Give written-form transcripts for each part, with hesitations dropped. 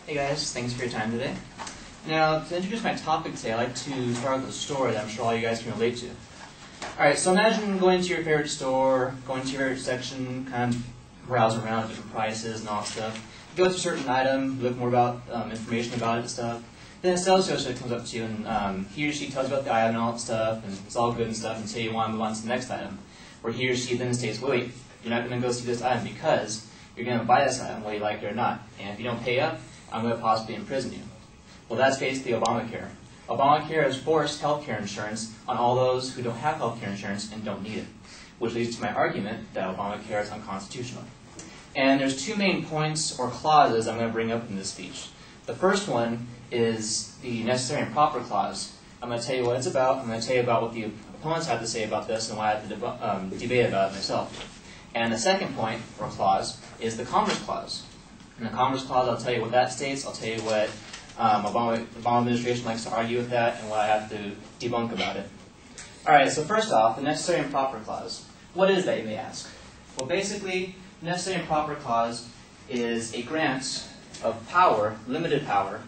Hey guys, thanks for your time today. Now, to introduce my topic today, I'd like to start with a story that I'm sure all you guys can relate to. Alright, so imagine going to your favorite store, going to your favorite section, kind of browsing around at different prices and all that stuff. You go to a certain item, you look more about information about it and stuff. Then a sales associate comes up to you and he or she tells you about the item and all that stuff, and it's all good and stuff until you want to move on to the next item. Where he or she then states, wait, you're not going to go see this item because you're going to buy this item whether you like it or not. And if you don't pay up, I'm going to possibly imprison you. Well, that's basically Obamacare. Obamacare has forced health care insurance on all those who don't have health care insurance and don't need it, which leads to my argument that Obamacare is unconstitutional. And there's two main points or clauses I'm going to bring up in this speech. The first one is the necessary and proper clause. I'm going to tell you what it's about. I'm going to tell you about what the opponents have to say about this and why I have to debate about it myself. And the second point, or clause, is the Commerce Clause. In the Commerce Clause, I'll tell you what that states. I'll tell you what Obama administration likes to argue with that and what I have to debunk about it. All right, so first off, the Necessary and Proper Clause. What is that, you may ask? Well, basically, Necessary and Proper Clause is a grant of power, limited power,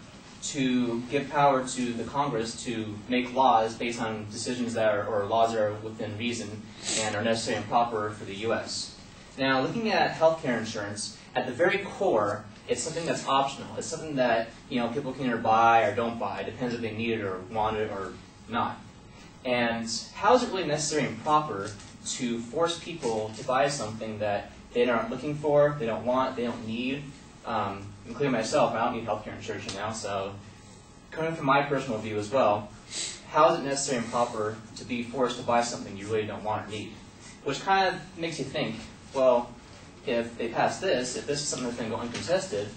to give power to the Congress to make laws based on decisions that are, or laws that are within reason and are necessary and proper for the U.S. Now, looking at health care insurance, at the very core, it's something that's optional. It's something that people can either buy or don't buy. It depends if they need it or want it or not. And how is it really necessary and proper to force people to buy something that they aren't looking for, they don't want, they don't need? Including myself, I don't need health care insurance now, so coming from my personal view as well, how is it necessary and proper to be forced to buy something you really don't want or need? Which kind of makes you think, well, if they pass this, if this is something that's going to go uncontested,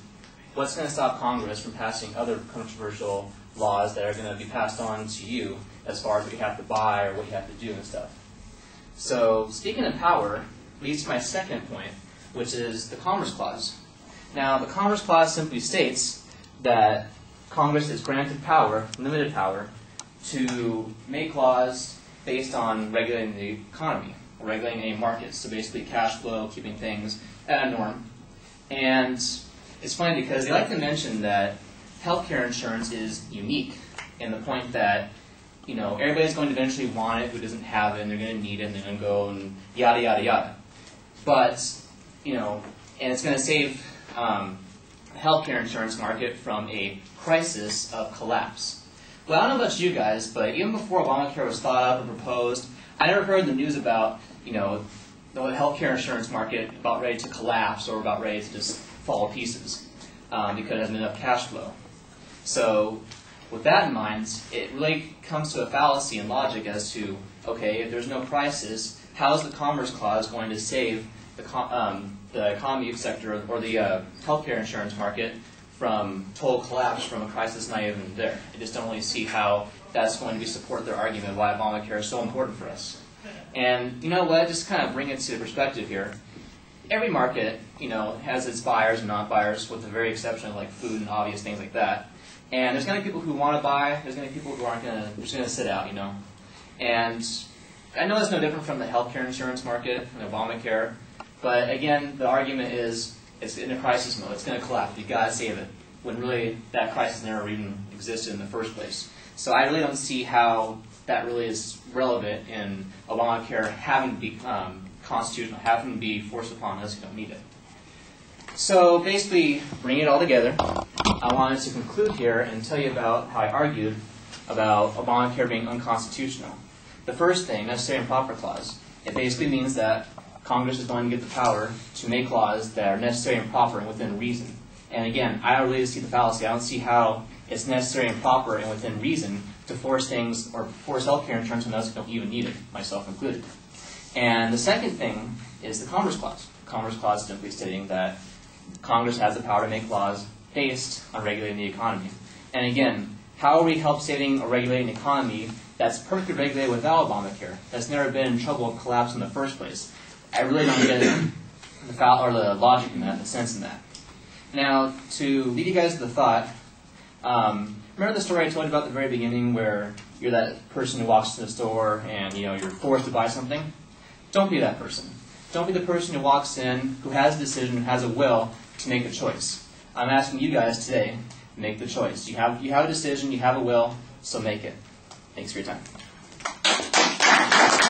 what's going to stop Congress from passing other controversial laws that are going to be passed on to you as far as what you have to buy or what you have to do and stuff? So, speaking of power leads to my second point, which is the Commerce Clause. Now, the Commerce Clause simply states that Congress is granted power, limited power, to make laws based on regulating the economy, or regulating any markets, so basically cash flow, keeping things at a norm. And it's funny because they like to mention that healthcare insurance is unique in the point that everybody's going to eventually want it who doesn't have it, and they're going to need it, and they're going to go and yada, yada, yada. But, and it's going to save the healthcare insurance market from a crisis of collapse. Well, I don't know about you guys, but even before Obamacare was thought up or proposed, I never heard the news about, the healthcare insurance market about ready to collapse or about ready to just fall to pieces because it hasn't enough cash flow. So, with that in mind, it really comes to a fallacy in logic as to, okay, if there's no crisis, how is the Commerce Clause going to save the economy sector or the healthcare insurance market from total collapse from a crisis not even there? I just don't really see how that's going to support their argument why Obamacare is so important for us. And you know what? Just kind of bring it to perspective here. Every market, has its buyers and non-buyers, with the very exception of like food and obvious things like that. And there's going to be people who want to buy. There's going to be people who aren't going to. Just going to sit out, And I know it's no different from the healthcare insurance market and Obamacare. But again, the argument is it's in a crisis mode. It's going to collapse. You've got to save it. When really that crisis never even existed in the first place. So I really don't see how that really is relevant in Obamacare having to be constitutional, having to be forced upon us who don't need it. So basically, bringing it all together, I wanted to conclude here and tell you about how I argued about Obamacare being unconstitutional. The first thing, Necessary and Proper Clause, it basically means that Congress is going to get the power to make laws that are necessary and proper and within reason. And again, I don't really see the fallacy. I don't see how it's necessary and proper and within reason to force things or force healthcare insurance on those who don't even need it, myself included. And the second thing is the Commerce Clause. The Commerce Clause is simply stating that Congress has the power to make laws based on regulating the economy. And again, how are we help saving or regulating the economy that's perfectly regulated without Obamacare, that's never been in trouble of collapse in the first place? I really don't get the logic in that, the sense in that. Now, to lead you guys to the thought, remember the story I told you about at the very beginning where you're that person who walks to the store and you're forced to buy something? Don't be that person. Don't be the person who walks in, who has a decision, who has a will to make a choice. I'm asking you guys today, make the choice. You have a decision, you have a will, so make it. Thanks for your time.